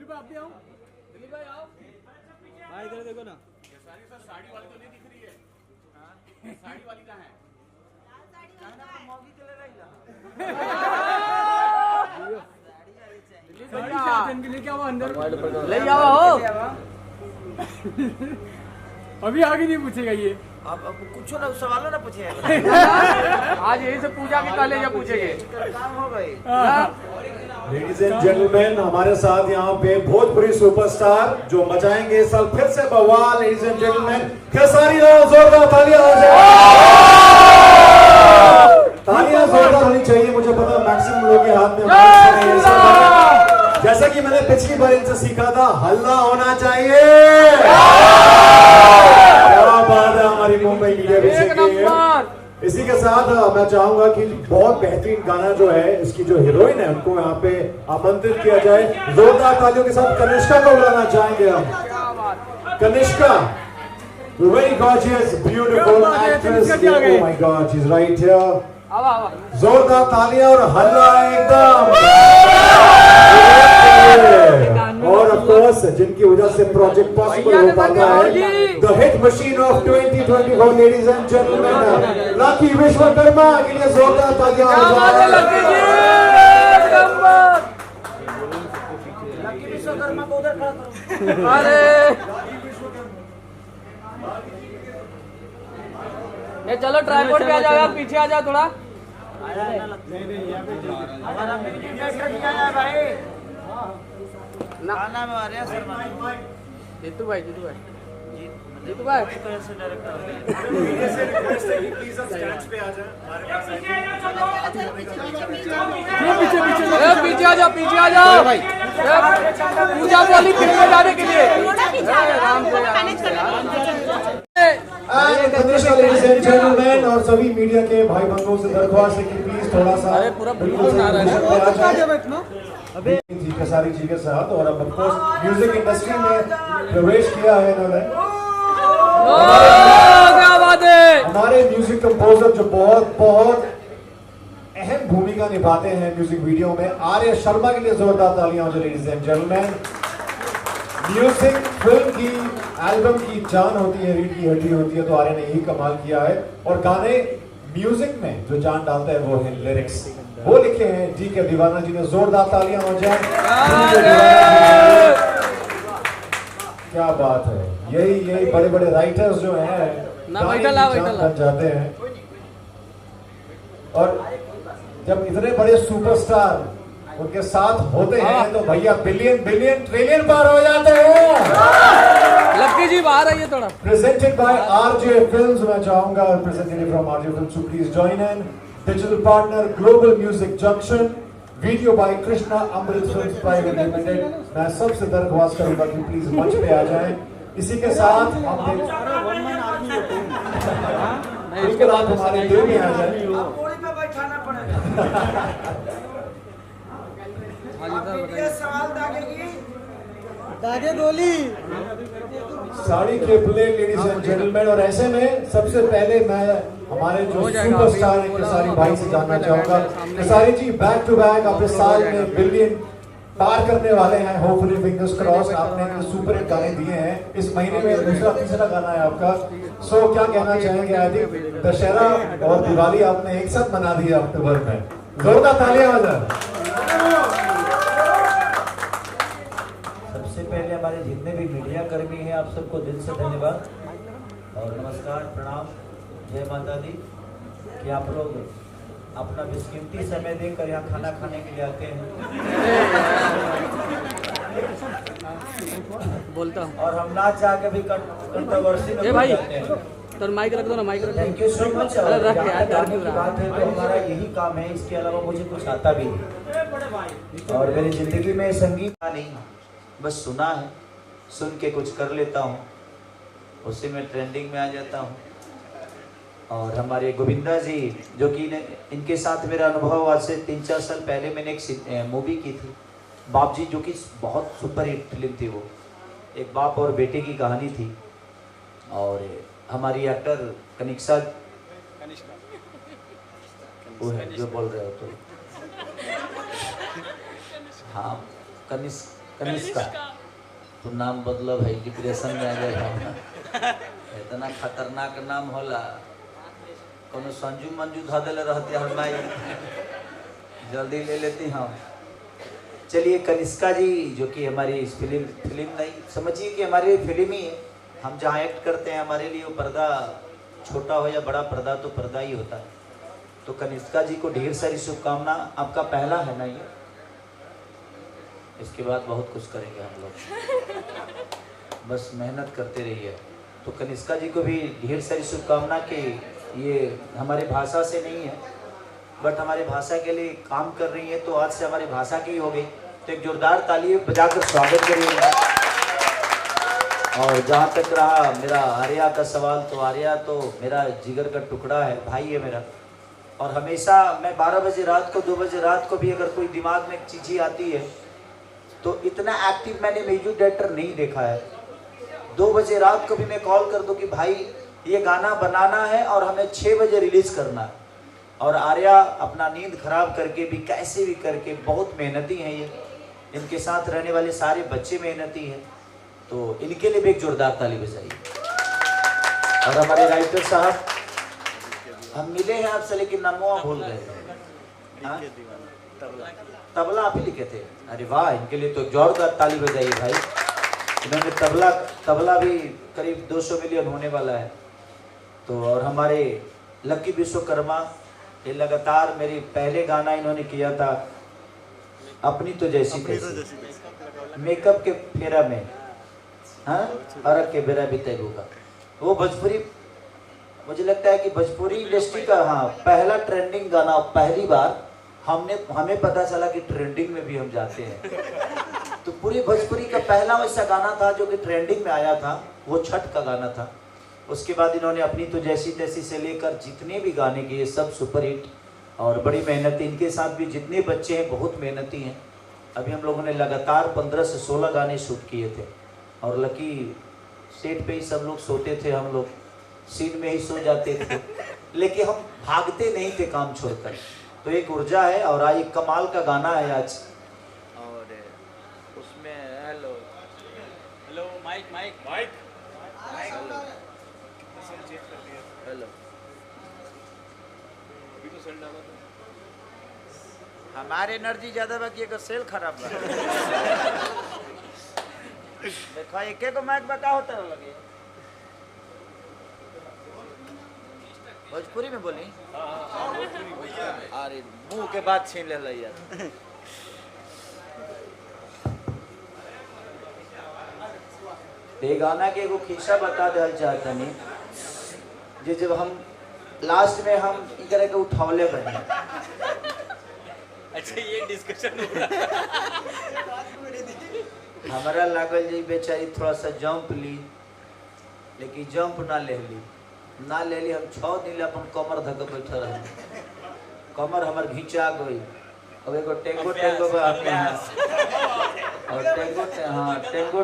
दिलीप भाई आप भी आओ। दिलीप भाई आओ भाई, इधर देखो ना। साड़ी वाली तो नहीं दिख रही है। साड़ी वाली कहाँ है? क्या वो अंदर ले आओ। अभी आगे नहीं पूछेगा ये। अब कुछ ना सवालों ना पूछे। आज यही से पूजा के कल या पूछेंगे। काम हो गई। लेडीज एंड जेंटलमैन, हमारे साथ यहाँ पे भोजपुरी सुपरस्टार जो मचाएंगे इस साल फिर से बवाल। Ladies and gentleman, Khesari Lal, जोरदार तालियां हो जाए। तालियां जोरदार होनी चाहिए। मुझे पता मैक्सिमम लोगों के हाथ में माइक है। जैसा कि मैंने पिछली बार इनसे सीखा था, हल्ला होना चाहिए। क्या बात है, हमारी मुंबई मीडिया भी सीखी है। इसी के साथ मैं चाहूंगा कि बहुत बेहतरीन गाना जो है, इसकी जो हीरोइन है उनको यहाँ पे आमंत्रित किया जाए। जोरदार तालियों के साथ कनिष्का को बुलाना चाहेंगे हम। Kanishka, very gorgeous, beautiful actress. Oh my God, she is right here. जोरदार तालियां और हल्ला एकदम। और ऑफ कोर्स जिनकी वजह से प्रोजेक्ट पॉसिबल हो पाता है, the hit machine of 2024, ladies and gentleman, lucky Vishwakarma के लिए जोरदार तालियां। लकी विश्वकर्मा को उधर खड़ा करो। अरे ये चलो ट्राइपॉड पे आ जाओ यार, पीछे आ जाओ थोड़ा। हमारा म्यूजिक डायरेक्टर भी आया है भाई। गाना में आ रहे हैं शर्मा। जीतू भाई जीतू भाई कैसे डायरेक्टर प्लीज आप स्टैंड्स पे आ जाएं। हमारे पास पीछे आ जाओ भाई। पूजा को अली फिल्म में जाने के लिए लेडीज एंड जेंटलमैन और सभी मीडिया के भाई बंधुओं से दरख्वास्त है कि प्लीज थोड़ा सा अभी जी खेसारी जी के साथ। और अब ऑफकोर्स म्यूजिक इंडस्ट्री में प्रवेश किया है इन्होंने। क्या बात है। हमारे म्यूजिक कंपोजर जो बहुत बहुत अहम भूमिका निभाते हैं म्यूजिक वीडियो में, आर्य शर्मा के लिए जोरदार तालियां हो जाए। Ladies and gentleman, music film की एल्बम की जान होती है, रीढ़ की हड्डी होती है, तो आर्य ने यही कमाल किया है। और गाने म्यूजिक में जो जान डालता है वो है लिरिक्स। वो लिखे हैं डी के दीवाना जी ने। जोरदार तालियां हो जाए। क्या बात है। यही बड़े बड़े राइटर्स जो हैं बन जाते हैं। और जब इतने बड़े सुपरस्टार उनके साथ होते हैं तो भैया बिलियन ट्रिलियन पार हो जाते हैं। लक्की जी बाहर आइए थोड़ा। Presented by RJ Films, मैं चाहूंगा representative from RJ Films to please join in. Digital partner Global Music Junction, video by Krishna Amrit Films Private Limited। मैं सबसे दरख्वास्त करूंगा कि प्लीज मंच पे आ जाएं। इसी के साथ हम उसके बाद हमारे दिल में आ जाए। बैठाना पड़ेगा। सवाल दागे गोली साड़ी के प्ले। लेडीज एंड जेंटलमैन, और ऐसे में सबसे पहले मैं हमारे जो सुपरस्टार हैं खेसारी भाई से जानना चाहूंगा। Khesari ji, back to back अपने साल में बिलियन पार करने वाले हैं। Hopefully fingers cross. आपने सुपर हिट गाने दिए हैं। इस महीने में दूसरा तीसरा गाना है आपका। सो क्या कहना चाहेंगे? आई थिंक दशहरा और दिवाली आपने एक साथ मना दिया अक्टूबर में। जोरदार तालियां हो जाए। सबसे पहले हमारे जितने भी मीडिया कर्मी हैं, आप सबको दिल से धन्यवाद और नमस्कार, प्रणाम, जय माता दी कि आप लोग अपना बेशकीमती समय देकर यहाँ खाना खाने के लिए आते हैं। बोलता हूँ और हम ना चाह के भी कंट्रोवर्सी में भाई जाते हैं। तो माइक रख दो ना, माइक रख। Thank you so much. रख यार, बात है तो हमारा यही काम है, इसके अलावा मुझे कुछ आता भी नहीं। और मेरी जिंदगी में संगीत नहीं, बस सुना है, सुन के कुछ कर लेता हूँ, उसी में ट्रेंडिंग में आ जाता हूँ। और हमारे गोविंदा जी जो कि इनके साथ मेरा अनुभव आज से 3-4 साल पहले मैंने एक मूवी की थी बाप जी, जो कि बहुत सुपर हिट फिल्म थी। वो एक बाप और बेटे की कहानी थी। और हमारी एक्टर कनिष्का वो है जो बोल रहे हो तो, हाँ कनिष्का तो नाम बदलो भाई, डिप्रेशन में आ जाए। इतना खतरनाक नाम होला, कोनो संजू मंजू धा दिले रहते हम भाई, जल्दी ले लेती हम। चलिए कनिष्का जी जो कि हमारी इस फिल्म नहीं समझिए कि हमारी फिल्म ही है, हम जहाँ एक्ट करते हैं हमारे लिए वो पर्दा छोटा हो या बड़ा, पर्दा तो पर्दा ही होता है। तो कनिष्का जी को ढेर सारी शुभकामना। आपका पहला है ना ये, इसके बाद बहुत कुछ करेंगे हम लोग, बस मेहनत करते रहिए। तो कनिष्का जी को भी ढेर सारी शुभकामना कि ये हमारी भाषा से नहीं है बट हमारी भाषा के लिए काम कर रही है, तो आज से हमारी भाषा की हो गई। तो एक जोरदार ताली बजाकर स्वागत करिए। और जहाँ तक रहा मेरा आर्या का सवाल, तो आर्या तो मेरा जिगर का टुकड़ा है, भाई है मेरा। और हमेशा मैं 12 बजे रात को 2 बजे रात को भी अगर कोई दिमाग में एक चीज़ ही आती है तो इतना एक्टिव मैंने म्यूजिक डायरेक्टर नहीं देखा है। 2 बजे रात को भी मैं कॉल कर दूं कि भाई ये गाना बनाना है और हमें 6 बजे रिलीज़ करना है। और आर्या अपना नींद खराब करके भी कैसे भी करके बहुत मेहनती हैं ये, इनके साथ रहने वाले सारे बच्चे मेहनती हैं, तो इनके लिए भी एक जोरदार ताली बजाइए। और हमारे राइटर साहब, हम मिले हैं आपसे लेकिन नामों भूल गए। तबला आप ही लिखे थे, अरे वाह, इनके लिए तो जोरदार ताली बजाइए भाई। इन्होंने तबला भी करीब 200 मिलियन होने वाला है। तो और हमारे लकी विश्वकर्मा, ये लगातार मेरी पहले गाना इन्होंने किया था अपनी तो जैसी तैसी, मेकअप के फेरा में, हाँ, अरग के बेरा भी तैबू का, वो भोजपुरी, मुझे लगता है कि भोजपुरी इंडस्ट्री का हाँ पहला ट्रेंडिंग गाना, पहली बार हमें पता चला कि ट्रेंडिंग में भी हम जाते हैं। तो पूरी भोजपुरी का पहला वैसा गाना था जो कि ट्रेंडिंग में आया था, वो छठ का गाना था। उसके बाद इन्होंने अपनी तो जैसी तैसी से लेकर जितने भी गाने किए सब सुपरहिट, और बड़ी मेहनती। इनके साथ भी जितने बच्चे हैं बहुत मेहनती हैं। अभी हम लोगों ने लगातार 15 से 16 गाने शूट किए थे, और लकी सेट पे ही सब लोग सोते थे, हम लोग सीन में ही सो जाते थे, लेकिन हम भागते नहीं थे काम छोड़कर। तो एक ऊर्जा है, और आज एक कमाल का गाना है आज, और उसमें hello hello mic mic mic hello, अभी तो सेल डाला था। हमारे एनर्जी ज्यादा बाकी अगर सेल खराब बा देखा एक को मैच बका होता लगे। भोजपुरी में बोली, अरे मुंह के बात छीन ले यार। ये गाना के एगो खिस्सा बता दे चाहता नहीं, जे जब हम लास्ट में हम ई करे के उठावले बने। अच्छा ये डिस्कशन हो रहा हमारा लागल जी बेचारी थोड़ा सा जंप ली, लेकिन जंप ना ले ली। हम 6 दिन अपन कमर धक बैठे रहे, कमर हमार घिंचा गई। अब एगो टेंगो आपके यहाँ, और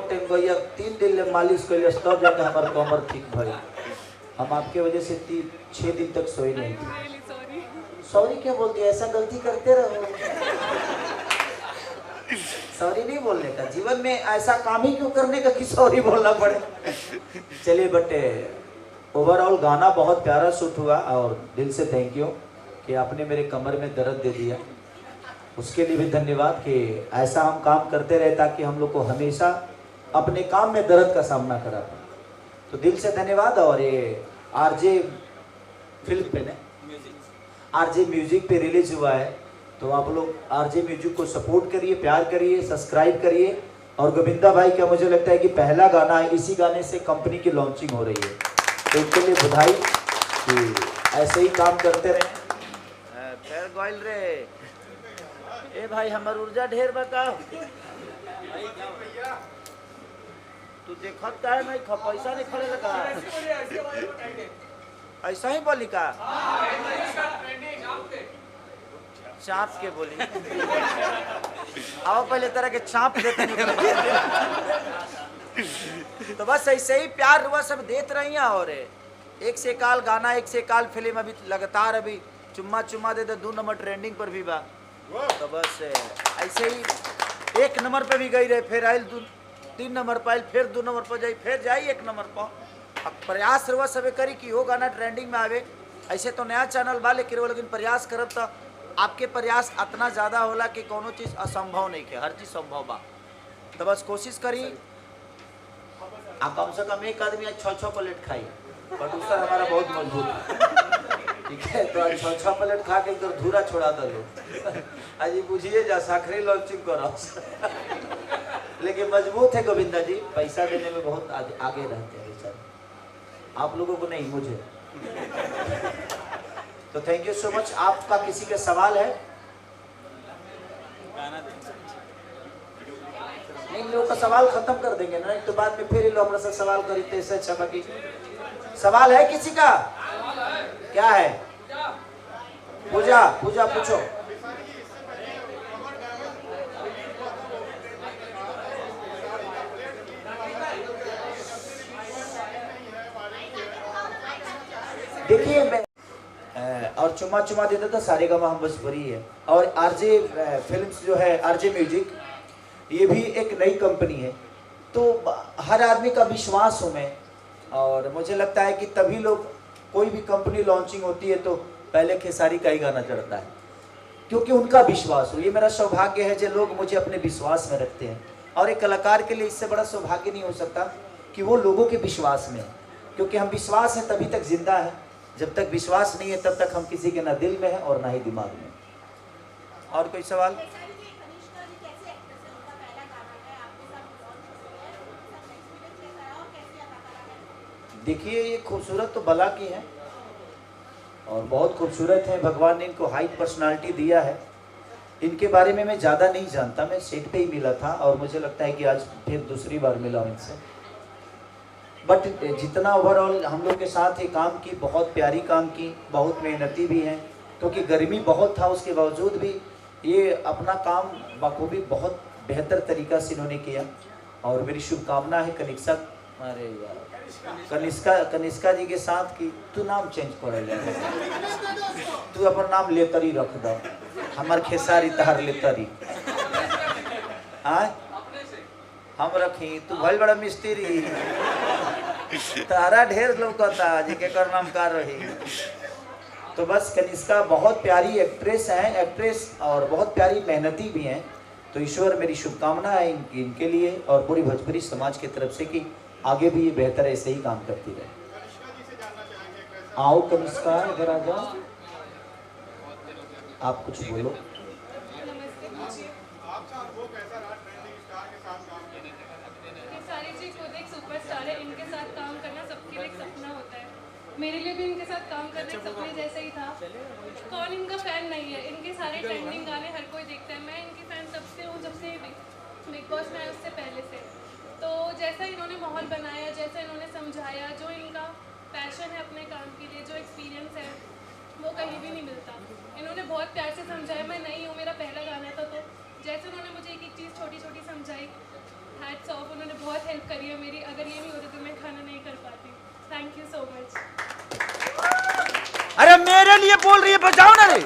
टेंगो या 3 दिन ले मालिश कर तब जाके हमार कमर ठीक भई। हम आपके वजह से 6 दिन तक सोई नहीं थी। सॉरी क्या बोलती है, ऐसा गलती करते रहो। सॉरी नहीं बोलने का, जीवन में ऐसा काम ही क्यों करने का कि सॉरी बोलना पड़े। चलिए बट ओवरऑल गाना बहुत प्यारा शूट हुआ, और दिल से थैंक यू कि आपने मेरे कमर में दर्द दे दिया। उसके लिए भी धन्यवाद कि ऐसा हम काम करते रहे ताकि हम लोग को हमेशा अपने काम में दर्द का सामना करा पाए। तो दिल से धन्यवाद। और ये आरजे फिल्म पे आरजे म्यूजिक पे रिलीज हुआ है, तो आप लोग आरजे म्यूजिक को सपोर्ट करिए, प्यार करिए, सब्सक्राइब करिए। और गोविंदा भाई का मुझे लगता है कि पहला गाना है, इसी गाने से कंपनी की लॉन्चिंग हो रही है, तो इसके लिए बधाई कि ऐसे ही काम करते रहे। फिर गोइल रे ए भाई हमार ऊर्जा ढेर बताओ। तू देखत का है नहीं, पैसा नहीं खड़े लगा, ऐसा ही बोली का चाप के बोली। आओ पहले तरह के चाप देते तो बस ऐसे ही प्यार हुआ सब देते रही। और एक से काल गाना, एक से काल फिल्म, अभी लगातार अभी चुम्मा दे दो 2 नंबर ट्रेंडिंग पर भी बा। तो बस ऐसे ही 1 नंबर पे भी गई रहे, फिर आयल 3 नंबर पर आयल, फिर 2 नंबर पर जाई, फिर जाई 1 नंबर पर। अब प्रयास रवा सबे करी कि वो गाना ट्रेंडिंग में आवे। ऐसे तो नया चैनल बा लेकिन प्रयास करब तो आपके प्रयास इतना ज़्यादा होला कि कोनो चीज़ असंभव नहीं है, हर चीज़ संभव बा। तो बस कोशिश करी आप कम से कम एक आदमी 6 प्लेट खाई, प्रोड्यूसर हमारा बहुत मजबूत है, ठीक है। तो आज 6 प्लेट खा के इधर धूरा छोड़ा दो आज बुझिए जा साखरी लॉन्चिंग करो लेकिन मजबूत है गोविंदा जी, पैसा देने में बहुत आगे रहते हैं बेचारे, आप लोगों को नहीं, मुझे। तो थैंक यू सो मच। आपका किसी का सवाल है? इन लोगों का सवाल खत्म कर देंगे ना, तो बाद में फिर इन लोग हमारे से सवाल खरीदते, इससे अच्छा बाकी सवाल है किसी का? क्या है? पूजा पूजा पूछो। देखिए मैं और चुम्मा चुम्मा देता था सारे गामा हम बस बरी है। और आरजे फिल्म्स जो है, आरजे म्यूजिक, ये भी एक नई कंपनी है, तो हर आदमी का विश्वास हूँ मैं। और मुझे लगता है कि तभी लोग, कोई भी कंपनी लॉन्चिंग होती है तो पहले खेसारी का ही गाना चढ़ता है, क्योंकि उनका विश्वास हो। ये मेरा सौभाग्य है जो लोग मुझे अपने विश्वास में रखते हैं, और एक कलाकार के लिए इससे बड़ा सौभाग्य नहीं हो सकता कि वो लोगों के विश्वास में है, क्योंकि हम विश्वास है तभी तक जिंदा है, जब तक विश्वास नहीं है तब तक हम किसी के ना दिल में है और ना ही दिमाग में। और कोई सवाल? देखिए ये खूबसूरत तो बला की है और बहुत खूबसूरत है, भगवान ने इनको हाई पर्सनालिटी दिया है। इनके बारे में मैं ज़्यादा नहीं जानता, मैं सेट पे ही मिला था और मुझे लगता है कि आज फिर दूसरी बार मिला हूँ इनसे। बट जितना ओवरऑल हम लोग के साथ ये काम की, बहुत प्यारी काम की, बहुत मेहनती भी हैं, क्योंकि गर्मी बहुत था उसके बावजूद भी ये अपना काम बखूबी बहुत बेहतर तरीक़ा से इन्होंने किया। और मेरी शुभकामना है कनिष्का, अरे यार कनिष्का जी के साथ कि तू नाम चेंज कर ले, तू अपन नाम लेतरी रख दो, हमार खेसारी तहार लेतरी आय हम रखी, तू भल बड़ा मिस्त्री तारा ढेर लौकता जी के कर नाम का रही। तो बस कनिष्का बहुत प्यारी एक्ट्रेस है, एक्ट्रेस और बहुत प्यारी मेहनती भी हैं। तो ईश्वर मेरी शुभकामना है इनके लिए और पूरी भोजपुरी समाज की तरफ से कि आगे भी ये बेहतर ऐसे ही काम करती रहे। आओ कनिष्का इधर आ जाओ, आप कुछ बोलो। खेसारी जी खुद एक सुपरस्टार है, इनके साथ काम करना सबके लिए एक सपना होता है। मेरे लिए भी इनके साथ काम करना एक सपने जैसा ही था। कौन इनका फैन नहीं है? इनके सारे ट्रेंडिंग गाने हर कोई देखता है। मैं इनकी फैन तब से हूँ जब से बिग बॉस में आए, उससे पहले से। तो जैसा इन्होंने माहौल बनाया, जैसा इन्होंने समझाया, जो इनका पैशन है अपने काम के लिए, जो एक्सपीरियंस है, वो कहीं भी नहीं मिलता। इन्होंने बहुत प्यार से समझाया। मैं नई हूँ, मेरा पहला गाना था, तो जैसे उन्होंने मुझे एक एक चीज़ छोटी छोटी समझाई, हैट्स ऑफ, उन्होंने बहुत हेल्प करी है मेरी। अगर ये नहीं होती तो मैं खाना नहीं कर पाती। Thank you so much. अरे मेरे लिए बोल रही है, बजाओ ना रे।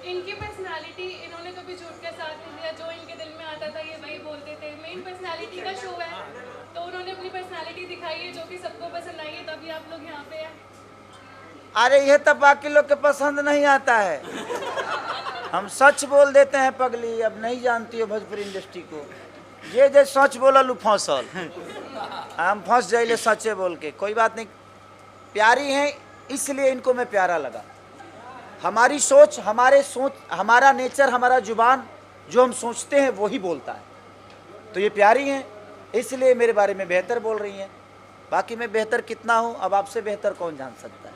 इनकी पर्सनालिटी, इन्होंने कभी झूठ का साथ नहीं दिया, जो इनके दिल में आता था ये वही बोलते थे। मेन पर्सनालिटी का शो है, तो उन्होंने अपनी पर्सनालिटी दिखाई है जो कि सबको पसंद आई है, तभी आप लोग यहाँ पे हैं। अरे ये तो बाकी लोग के पसंद नहीं आता है, हम सच बोल देते हैं पगली। अब नहीं जानती हो भोजपुरी इंडस्ट्री को, ये जो सच बोला लू फंसल, हम फंस जाइले सच्चे बोल के। कोई बात नहीं, प्यारी हैं इसलिए इनको मैं प्यारा लगा। हमारी सोच, हमारा नेचर, हमारा जुबान, जो हम सोचते हैं वही बोलता है। तो ये प्यारी हैं इसलिए मेरे बारे में बेहतर बोल रही हैं। बाकी मैं बेहतर कितना हूँ अब आपसे बेहतर कौन जान सकता है।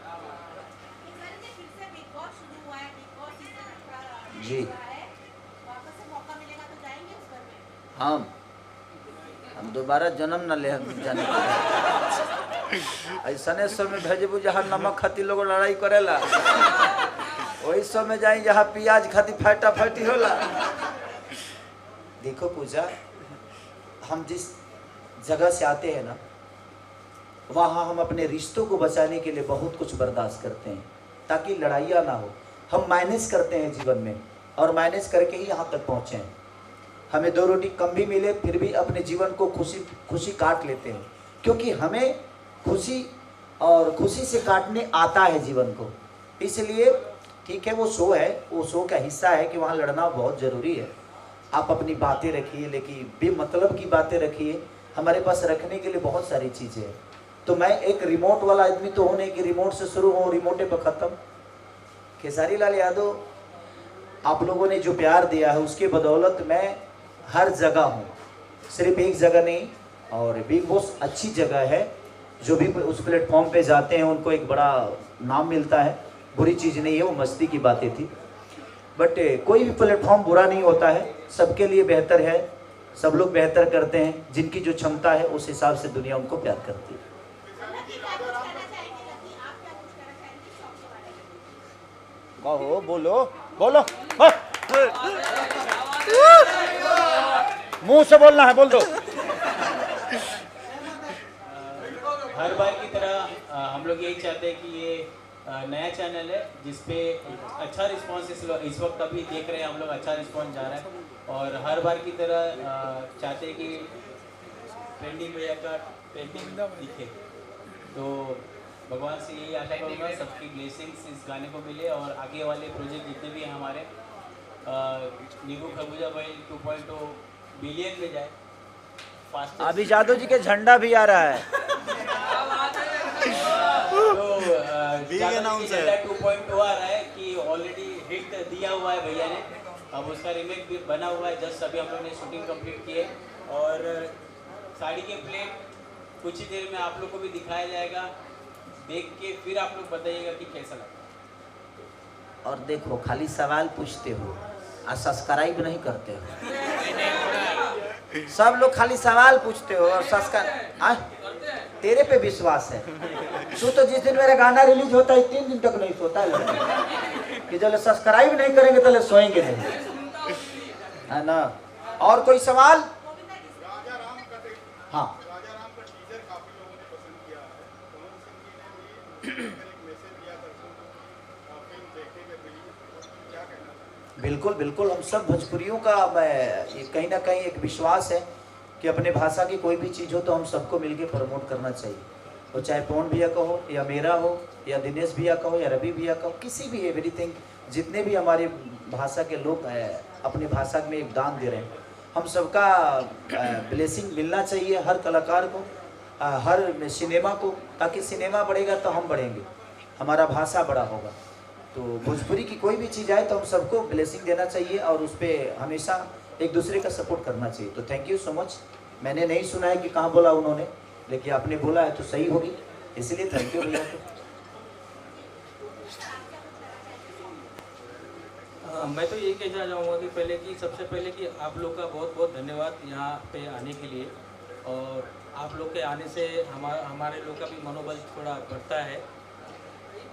जी हम दोबारा जन्म न ले जाने ऐसा समय भेजबू जहाँ नमक खाती लोग लड़ाई करेला, वही समय जाई जहाँ प्याज खाती फटा फटी होला। देखो पूजा, हम जिस जगह से आते हैं ना, वहाँ हम अपने रिश्तों को बचाने के लिए बहुत कुछ बर्दाश्त करते हैं। ताकि लड़ाइयाँ ना हो। हम मैनेज करते हैं जीवन में और मैनेज करके ही यहाँ तक पहुँचे हैं। हमें 2 रोटी कम भी मिले फिर भी अपने जीवन को खुशी काट लेते हैं, क्योंकि हमें खुशी से काटने आता है जीवन को। इसलिए ठीक है, वो शो है, वो शो का हिस्सा है कि वहाँ लड़ना बहुत ज़रूरी है। आप अपनी बातें रखिए, लेकिन बेमतलब की बातें रखिए। हमारे पास रखने के लिए बहुत सारी चीज़ें हैं। तो मैं एक रिमोट वाला आदमी तो हूँ नहीं कि रिमोट से शुरू हो रिमोटे पर ख़त्म। खेसारी लाल यादव, आप लोगों ने जो प्यार दिया है उसके बदौलत मैं हर जगह हूँ, सिर्फ एक जगह नहीं। और बिग बॉस अच्छी जगह है, जो भी उस प्लेटफॉर्म पे जाते हैं उनको एक बड़ा नाम मिलता है। बुरी चीज़ नहीं है, वो मस्ती की बातें थी। बट कोई भी प्लेटफॉर्म बुरा नहीं होता है, सबके लिए बेहतर है। सब लोग बेहतर करते हैं, जिनकी जो क्षमता है उस हिसाब से दुनिया उनको प्यार करती है। कहो, बोलो बोलो, मुंह से बोलना है, बोल दो। हर बार की तरह हम लोग यही चाहते हैं कि ये नया चैनल है जिसपे अच्छा रिस्पांस इस वक्त अभी देख रहे हैं हम लोग, अच्छा रिस्पांस जा रहा है। और हर बार की तरह चाहते हैं कि ट्रेंडिंग भैया का ट्रेंडिंग दिखे। तो भगवान से यही आशा करूँगा सबकी ब्लेसिंग्स इस गाने को मिले और आगे वाले प्रोजेक्ट जितने भी हैं हमारे नींबू खरबूजा भाई 2.0 बिलियन में जाए। अभी जादव जी के झंडा भी आ रहा है। तो झंडा 2.0 आ रहा है कि ऑलरेडी हिट दिया हुआ है भैया ने, अब उसका रीमेक भी बना हुआ है। जस्ट अभी हम लोग ने शूटिंग कंप्लीट की है और साड़ी के प्लेट कुछ ही देर में आप लोग को भी दिखाया जाएगा। देख के फिर आप लोग बताइएगा कि कैसा लगा। और देखो, खाली सवाल पूछते हो और सब्सक्राइब नहीं करते हो। सब लोग खाली सवाल पूछते हो और सब्सक्राइब। तेरे पे विश्वास है। तू तो जिस दिन मेरा गाना रिलीज होता है 3 दिन तक नहीं सोता है कि जब सब्सक्राइब नहीं करेंगे तो सोएंगे नहीं, है ना। और कोई सवाल? हाँ, बिल्कुल बिल्कुल। हम सब भोजपुरियों का ये कहीं ना कहीं एक विश्वास है कि अपने भाषा की कोई भी चीज़ हो तो हम सबको मिलके प्रमोट करना चाहिए। वो चाहे पवन भैया का हो या मेरा हो या दिनेश भैया का हो या रवि भैया का हो, किसी भी एवरीथिंग, जितने भी हमारे भाषा के लोग अपने भाषा में योगदान दे रहे हैं, हम सबका ब्लेसिंग मिलना चाहिए हर कलाकार को, हर सिनेमा को, ताकि सिनेमा बढ़ेगा तो हम बढ़ेंगे, हमारा भाषा बड़ा होगा। तो भोजपुरी की कोई भी चीज़ आए तो हम सबको ब्लेसिंग देना चाहिए और उस पर हमेशा एक दूसरे का सपोर्ट करना चाहिए। तो थैंक यू सो मच। मैंने नहीं सुना है कि कहाँ बोला उन्होंने, लेकिन आपने बोला है तो सही होगी, इसलिए थैंक यू भैया को। मैं तो यही कहना चाहूँगा कि पहले कि सबसे पहले कि आप लोग का बहुत बहुत धन्यवाद यहाँ पे आने के लिए। और आप लोग के आने से हमारे लोग का भी मनोबल थोड़ा बढ़ता है।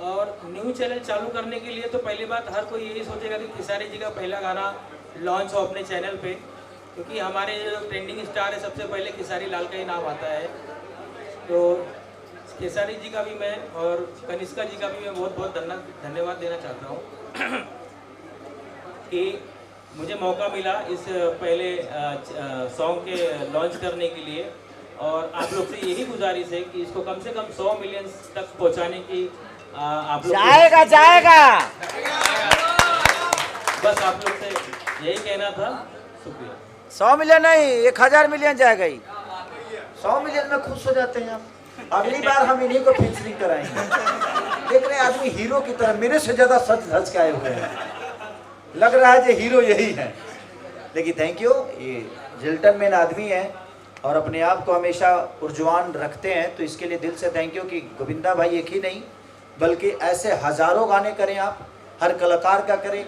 और न्यू चैनल चालू करने के लिए तो पहली बात हर कोई यही सोचेगा कि खेसारी जी का पहला गाना लॉन्च हो अपने चैनल पे, क्योंकि हमारे जो ट्रेंडिंग स्टार है सबसे पहले खेसारी लाल का ही नाम आता है। तो खेसारी जी का भी मैं और कनिष्का जी का भी मैं बहुत बहुत धन्यवाद देना चाहता हूँ कि मुझे मौका मिला इस पहले सॉन्ग के लॉन्च करने के लिए। और आप लोग से यही गुजारिश है कि इसको कम से कम 100 मिलियन तक पहुंचाने की आप लोग जाएगा बस आप लोग से यही कहना था। शुक्रिया। 100 मिलियन नहीं, 1000 मिलियन जाएगा ही। 100 मिलियन में खुश हो जाते हैं आप। अगली बार हम इन्हीं को फीचरिंग कराएंगे। देख रहे हैं आदमी हीरो की तरह, मेरे से ज्यादा सच धज के आए हुए हैं, लग रहा है कि हीरो यही है। लेकिन थैंक यू, ये जेंटलमैन आदमी है और अपने आप को हमेशा ऊर्जवान रखते हैं, तो इसके लिए दिल से थैंक यू कि गोविंदा भाई एक ही नहीं बल्कि ऐसे हजारों गाने करें आप, हर कलाकार का करें,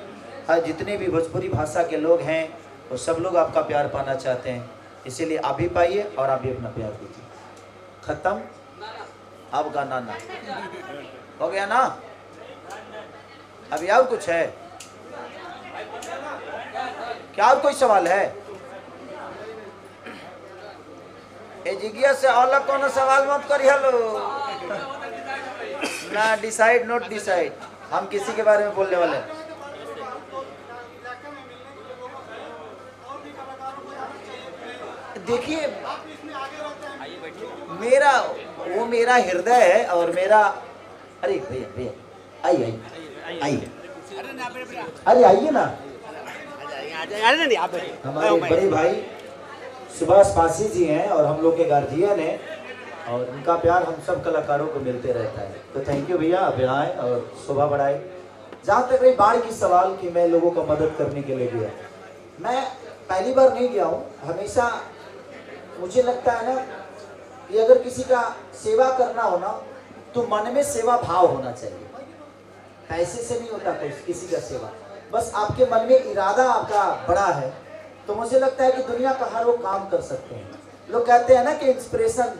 हर जितने भी भोजपुरी भाषा के लोग हैं वो सब लोग आपका प्यार पाना चाहते हैं, इसीलिए आप भी पाइए और आप भी अपना प्यार दीजिए। खत्म, अब गाना ना हो गया ना, अभी और कुछ है क्या? और कोई सवाल है? ए जिज्ञा से अलग कोनो सवाल मत करी। हेलो ना, डिसाइड नॉट डिसाइड। हम किसी के बारे में बोलने वाले हैं? देखिए, मेरा हृदय है और मेरा, अरे भैया भैया आइए अरे आइए ना। हमारे बड़े भाई सुभाष पासी जी हैं और हम लोग के गार्जियन हैं और उनका प्यार हम सब कलाकारों को मिलते रहता है। तो थैंक यू भैया, आप आए और शोभा बढ़ाए। जहाँ तक रही बाढ़ की सवाल कि मैं लोगों का मदद करने के लिए गया, मैं पहली बार नहीं गया हूँ। हमेशा मुझे लगता है ना कि अगर किसी का सेवा करना हो ना तो मन में सेवा भाव होना चाहिए। पैसे से नहीं होता कोई किसी का सेवा, बस आपके मन में इरादा आपका बड़ा है तो मुझे लगता है कि दुनिया का हर वो काम कर सकते हैं। लोग कहते हैं ना कि इंस्पिरेशन,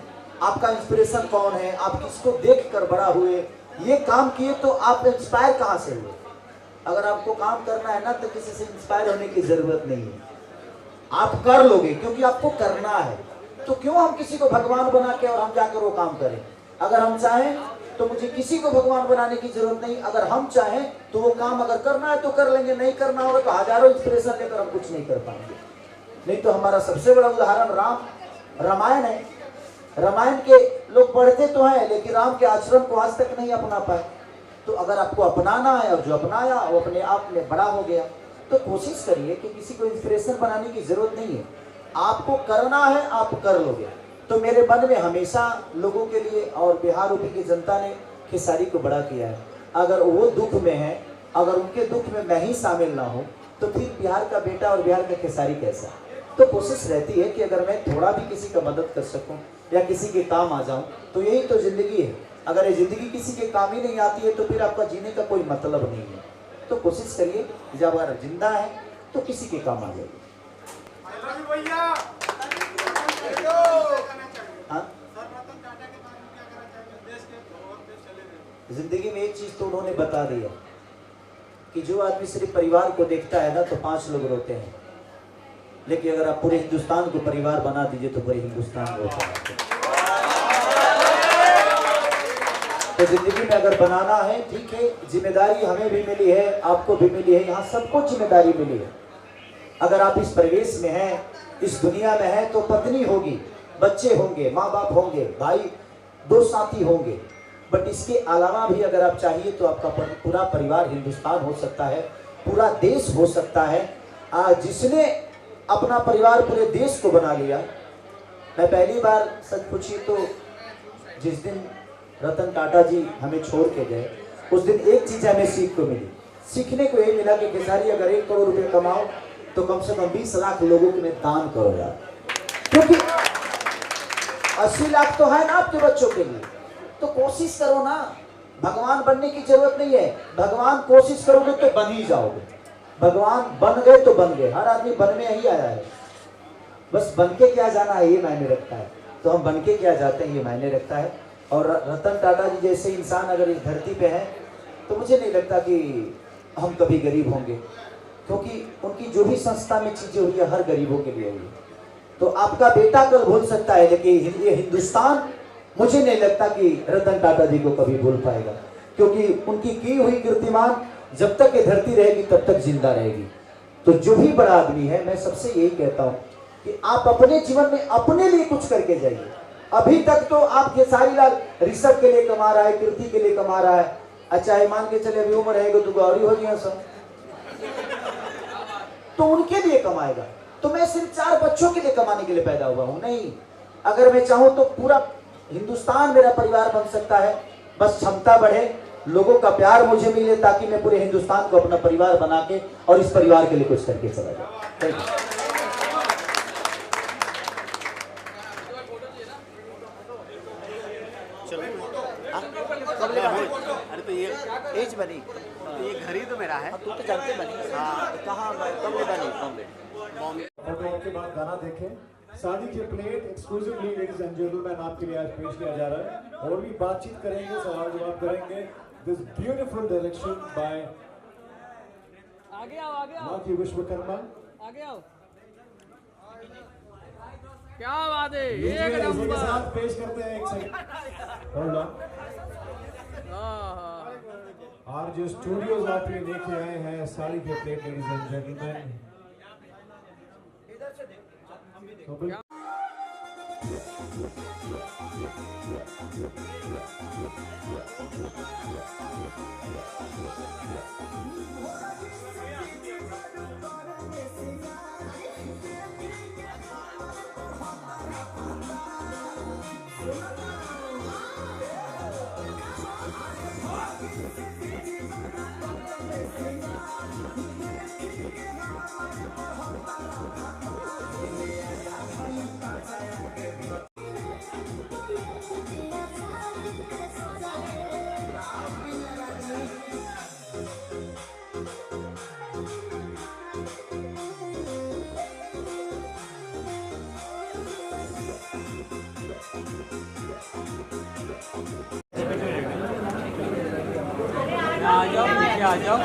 आपका इंस्पिरेशन कौन है, आप किसको देख कर बड़ा हुए, ये काम किए तो आप इंस्पायर कहाँ से हुए? अगर आपको काम करना है ना तो किसी से इंस्पायर होने की जरूरत नहीं है, आप कर लोगे क्योंकि आपको करना है। तो क्यों हम किसी को भगवान बना के और हम जाकर वो काम करें? अगर हम चाहें तो मुझे किसी को भगवान बनाने की जरूरत नहीं। अगर हम चाहें तो वो काम अगर करना है तो कर लेंगे, नहीं करना होगा तो हजारों इंस्पिरेशन लेकर हम कुछ नहीं कर पाएंगे। नहीं तो हमारा सबसे बड़ा उदाहरण रामायण है। रामायण के लोग पढ़ते तो हैं लेकिन राम के आश्रम को आज तक नहीं अपना पाए। तो अगर आपको अपनाना है और जो अपनाया वो अपने आप में बड़ा हो गया, तो कोशिश करिए कि किसी को इंस्पिरेशन बनाने की जरूरत नहीं है, आपको करना है, आप कर लोगे। तो मेरे मन में हमेशा लोगों के लिए और बिहार यूपी की जनता ने खेसारी को बड़ा किया है। अगर वो दुख में है, अगर उनके दुख में मैं ही शामिल ना हूँ तो फिर बिहार का बेटा और बिहार का खेसारी कैसा? तो कोशिश रहती है कि अगर मैं थोड़ा भी किसी का मदद कर सकूं या किसी के काम आ जाऊं तो यही तो जिंदगी है। अगर ये जिंदगी किसी के काम ही नहीं आती है तो फिर आपका जीने का कोई मतलब नहीं है। तो कोशिश करिए जब अगर जिंदा है तो किसी के काम आ जाइए। हाँ? जिंदगी में एक चीज तो उन्होंने बता दिया कि जो आदमी सिर्फ परिवार को देखता है ना तो 5 लोग रोते हैं, लेकिन अगर आप पूरे हिंदुस्तान को परिवार बना दीजिए तो पूरे हिंदुस्तान रोता है। तो जिंदगी में अगर बनाना है, ठीक है, जिम्मेदारी हमें भी मिली है, आपको भी मिली है, यहाँ सबको जिम्मेदारी मिली है। अगर आप इस परिवेश में हैं, इस दुनिया में हैं तो पत्नी होगी, बच्चे होंगे, माँ बाप होंगे, भाई दो साथी होंगे, बट इसके अलावा भी अगर आप चाहिए तो आपका पूरा परिवार हिंदुस्तान हो सकता है, पूरा देश हो सकता है। जिसने अपना परिवार पूरे देश को बना लिया। मैं पहली बार सच पूछी तो जिस दिन रतन टाटा जी हमें छोड़ के गए उस दिन एक चीज हमें सीख को मिली। सीखने को यही मिला कि खेसारी अगर 1 करोड़ रुपए कमाओ तो कम से कम 20 लाख लोगों के लिए दान करो यार, क्योंकि 80 लाख तो है ना आपके बच्चों के लिए। तो कोशिश करो ना, भगवान बनने की जरूरत नहीं है, भगवान कोशिश करोगे तो बन ही जाओगे। भगवान बन गए तो बन गए, हर आदमी बन में ही आया है, बस बन के क्या जाना है ये मायने रखता है। तो हम बन के क्या जाते हैं ये मायने रखता है। और रतन टाटा जी जैसे इंसान अगर इस धरती पे हैं तो मुझे नहीं लगता कि हम कभी गरीब होंगे, क्योंकि उनकी जो भी संस्था में चीजें हुई है हर गरीबों के लिए हुई है। तो आपका बेटा कल भूल सकता है लेकिन ये हिंदुस्तान मुझे नहीं लगता कि रतन टाटा जी को कभी भूल पाएगा, क्योंकि उनकी की हुई कीर्तिमान जब तक ये धरती रहेगी तब तक जिंदा रहेगी। तो जो भी बड़ा आदमी है मैं सबसे यही कहता हूँ कि आप अपने जीवन में अपने लिए कुछ करके जाइए। अभी तक तो आप खेसारी लाल ऋषभ के लिए कमा रहा है, कीर्ति के लिए कमा रहा है, अच्छा मान के चले अभी उम्र रहेगा तो गौरी हो गया सब, तो उनके लिए कमाएगा। तो मैं सिर्फ 4 बच्चों के लिए कमाने के लिए पैदा हुआ हूं, नहीं। अगर मैं चाहूं तो पूरा हिंदुस्तान मेरा परिवार बन सकता है, बस क्षमता बढ़े, लोगों का प्यार मुझे मिले ताकि मैं पूरे हिंदुस्तान को अपना परिवार बना के और इस परिवार के लिए कुछ करके चला जाऊं। Thank you. अरे तो ये एज बनी तो ये घर ही तो मेरा है। तू तो जानते बनी। हाँ, कहाँ कब बनी? बॉम्बे। फोटो के बाद गाना देखें। शादी के plate exclusively ladies and gentleman आपके लिए आज पेश किया जा रहा है। और भी बातचीत करेंगे, सवाल जवाब करेंगे। दिस ब्यूटीफुल डायरेक्शन बाय आगे आओ माँ की विश्वकर्मा। आगे आओ। क्या बात है, लीजिए, एक इसी के नंबर। साथ पेश करते हैं एक सेकंड। Hold on. आज जो स्टूडियोज आप ये लेके आए हैं साड़ी के प्लेट, लेडीज एंड जेंटलमैन, तो बिल्कुल आ जाओ, आ जाओ।